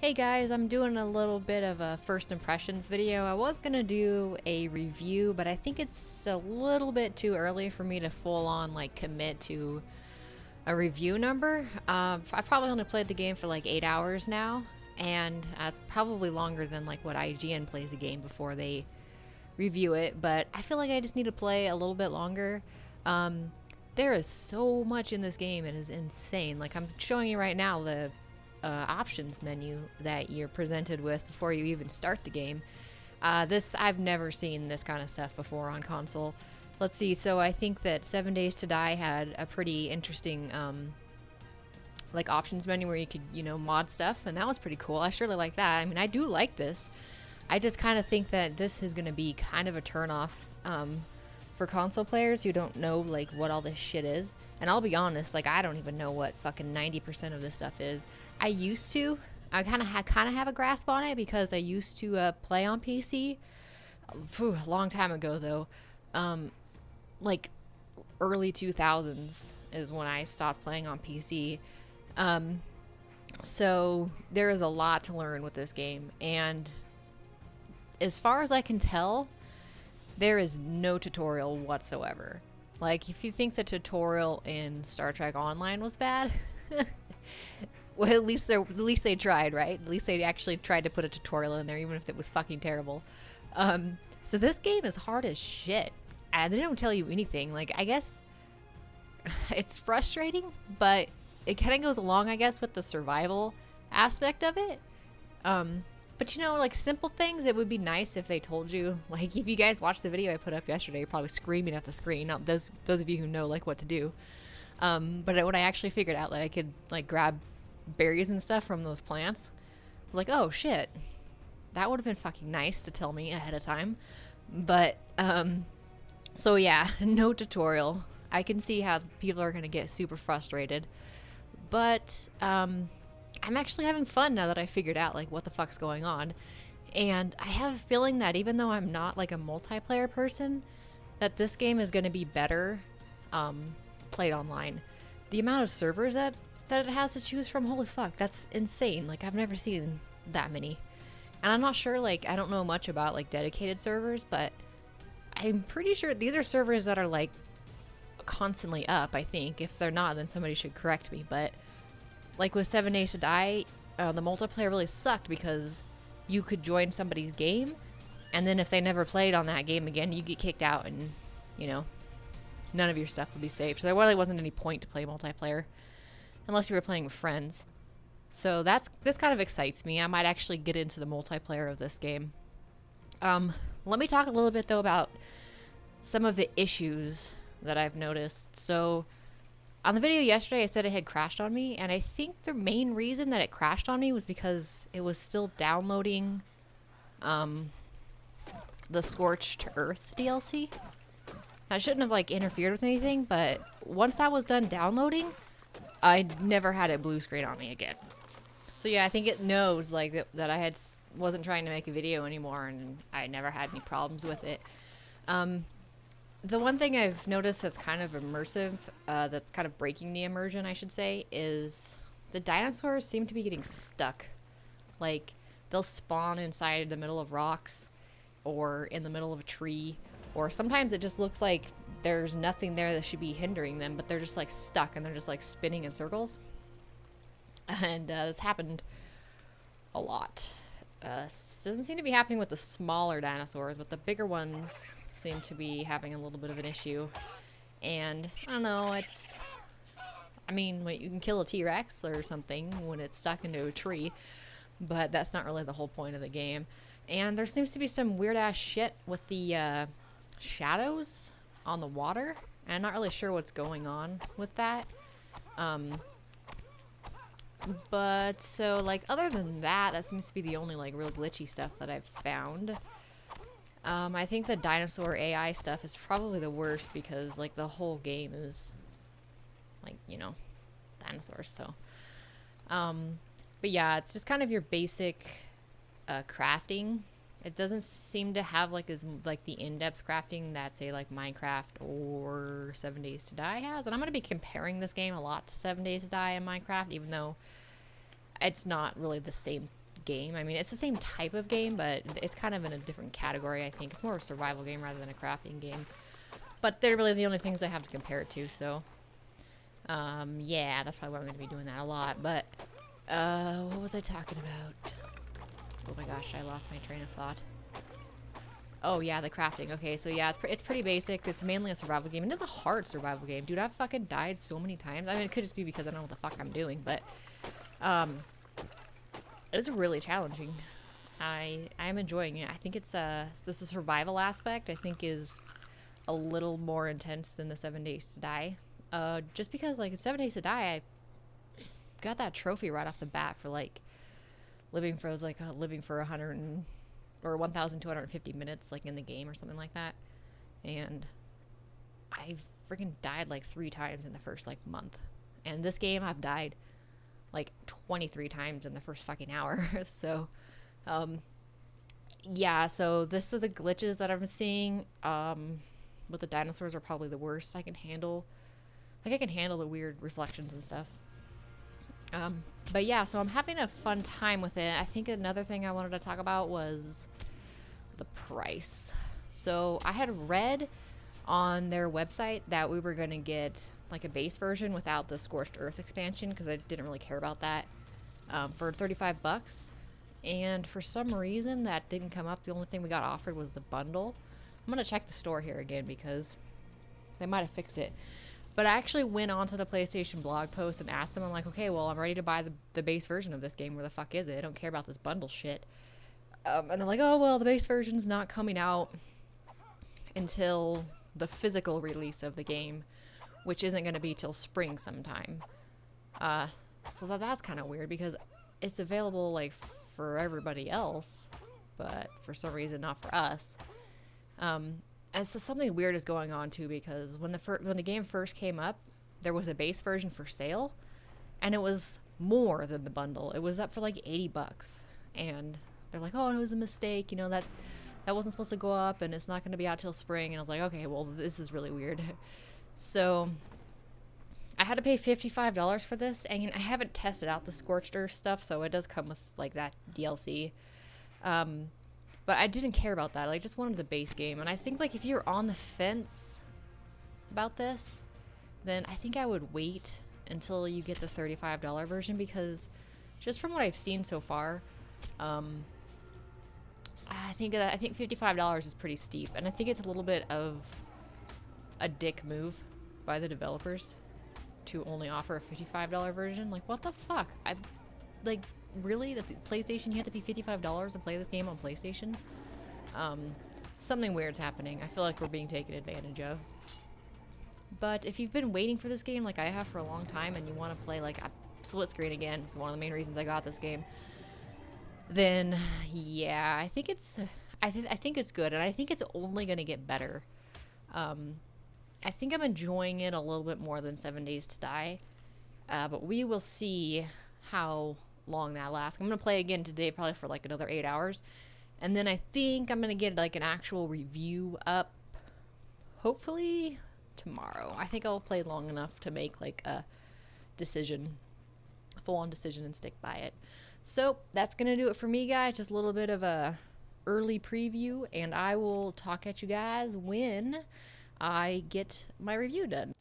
Hey guys, I'm doing a little bit of a first impressions video. I was gonna do a review, but I think it's a little bit too early for me to full on like commit to a review number. I've probably only played the game for like 8 hours now, and that's probably longer than like what IGN plays a game before they review it, but I feel like I just need to play a little bit longer. There is so much in this game, it is insane. Like I'm showing you right now the options menu that you're presented with before you even start the game. I've never seen this kind of stuff before on console. Let's see, so I think that 7 Days to Die had a pretty interesting like options menu where you could, mod stuff, and that was pretty cool. I surely like that. I mean, I do like this. I just kind of think that this is going to be kind of a turnoff for console players who don't know like what all this shit is. And I'll be honest, like I don't even know what fucking 90% of this stuff is. I used to. I kind of have a grasp on it because I used to play on PC. A long time ago though. Like early 2000s is when I stopped playing on PC. So there is a lot to learn with this game, and as far as I can tell, there is no tutorial whatsoever. Like, if you think the tutorial in Star Trek Online was bad, well, at least they tried, right? At least they actually tried to put a tutorial in there, even if it was fucking terrible. So this game is hard as shit, and they don't tell you anything. Like, I guess it's frustrating, but it kind of goes along, I guess, with the survival aspect of it. But like simple things, it would be nice if they told you. Like, if you guys watched the video I put up yesterday, you're probably screaming at the screen. Now, those of you who know like what to do. But when I actually figured out that I could like grab berries and stuff from those plants, I was like, oh shit, that would have been fucking nice to tell me ahead of time. But so yeah, no tutorial. I can see how people are gonna get super frustrated, but I'm actually having fun now that I figured out like what the fuck's going on. And I have a feeling that even though I'm not like a multiplayer person, that this game is going to be better played online. The amount of servers that it has to choose from, holy fuck, that's insane. Like, I've never seen that many. And I'm not sure, like, I don't know much about like dedicated servers, but I'm pretty sure these are servers that are like constantly up, I think. If they're not, then somebody should correct me. But like with 7 Days to Die, the multiplayer really sucked because you could join somebody's game, and then if they never played on that game again, you get kicked out, and none of your stuff would be saved. So there really wasn't any point to play multiplayer unless you were playing with friends. So this kind of excites me. I might actually get into the multiplayer of this game. Let me talk a little bit though about some of the issues that I've noticed. So on the video yesterday, I said it had crashed on me, and I think the main reason that it crashed on me was because it was still downloading the Scorched Earth DLC. I shouldn't have like interfered with anything, but once that was done downloading, I never had it blue screen on me again. So yeah, I think it knows like that I wasn't trying to make a video anymore, and I never had any problems with it. The one thing I've noticed that's kind of immersive, that's kind of breaking the immersion, I should say, is the dinosaurs seem to be getting stuck. Like, they'll spawn inside the middle of rocks, or in the middle of a tree, or sometimes it just looks like there's nothing there that should be hindering them, but they're just like stuck, and they're just like spinning in circles. And this happened a lot. Doesn't seem to be happening with the smaller dinosaurs, but the bigger ones seem to be having a little bit of an issue. And I don't know, I mean, you can kill a T-Rex or something when it's stuck into a tree, but that's not really the whole point of the game. And there seems to be some weird ass shit with the shadows on the water, and I'm not really sure what's going on with that. But so like other than that seems to be the only like real glitchy stuff that I've found. I think the dinosaur AI stuff is probably the worst because like the whole game is like, dinosaurs. So, but yeah, it's just kind of your basic crafting. It doesn't seem to have like the in-depth crafting that say like Minecraft or 7 Days to Die has. And I'm going to be comparing this game a lot to 7 Days to Die and Minecraft, even though it's not really the same game. I mean, it's the same type of game, but it's kind of in a different category, I think. It's more of a survival game rather than a crafting game. But they're really the only things I have to compare it to, so... yeah, that's probably why I'm going to be doing that a lot, but... what was I talking about? Oh my gosh, I lost my train of thought. Oh yeah, the crafting. Okay, so yeah, it's pretty basic. It's mainly a survival game, and it's a hard survival game. Dude, I've fucking died so many times. I mean, it could just be because I don't know what the fuck I'm doing, but... it's really challenging. I'm enjoying it. I think it's this survival aspect I think is a little more intense than the 7 Days to Die. Just because like in 7 Days to Die, I got that trophy right off the bat for like living for 1,250 minutes like in the game or something like that, and I freaking died like 3 times in the first like month. And this game I've died like 23 times in the first fucking hour. So, yeah, so this is the glitches that I'm seeing. With the dinosaurs are probably the worst. I can handle the weird reflections and stuff. But yeah, so I'm having a fun time with it. I think another thing I wanted to talk about was the price. So I had read on their website that we were going to get like a base version without the Scorched Earth expansion, because I didn't really care about that, for $35. And for some reason that didn't come up. The only thing we got offered was the bundle. I'm going to check the store here again because they might have fixed it. But I actually went onto the PlayStation blog post and asked them, I'm like, okay, well, I'm ready to buy the base version of this game. Where the fuck is it? I don't care about this bundle shit. And they're like, oh, well, the base version's not coming out until the physical release of the game, which isn't going to be till spring sometime. So that's kind of weird because it's available like for everybody else, but for some reason not for us. And so something weird is going on too, because when the game first came up, there was a base version for sale, and it was more than the bundle. It was up for like $80, and they're like, oh, it was a mistake, you know, that wasn't supposed to go up, and it's not going to be out till spring. And I was like, okay, well, this is really weird. So I had to pay $55 for this, and I haven't tested out the Scorched Earth stuff, so it does come with like that DLC. But I didn't care about that. I just wanted the base game. And I think like if you're on the fence about this, then I think I would wait until you get the $35 version, because just from what I've seen so far, I think $55 is pretty steep, and I think it's a little bit of a dick move by the developers to only offer a $55 version. Like, what the fuck? Really? That's PlayStation? You have to pay $55 to play this game on PlayStation? Something weird's happening. I feel like we're being taken advantage of. But if you've been waiting for this game like I have for a long time, and you want to play like a split screen again, it's one of the main reasons I got this game, then yeah, I think it's good, and I think it's only going to get better. I think I'm enjoying it a little bit more than 7 Days to Die, but we will see how long that lasts. I'm going to play again today, probably for like another 8 hours, and then I think I'm going to get like an actual review up, hopefully tomorrow. I think I'll play long enough to make like a decision, a full-on decision, and stick by it. So that's going to do it for me, guys. Just a little bit of a early preview, and I will talk at you guys when I get my review done.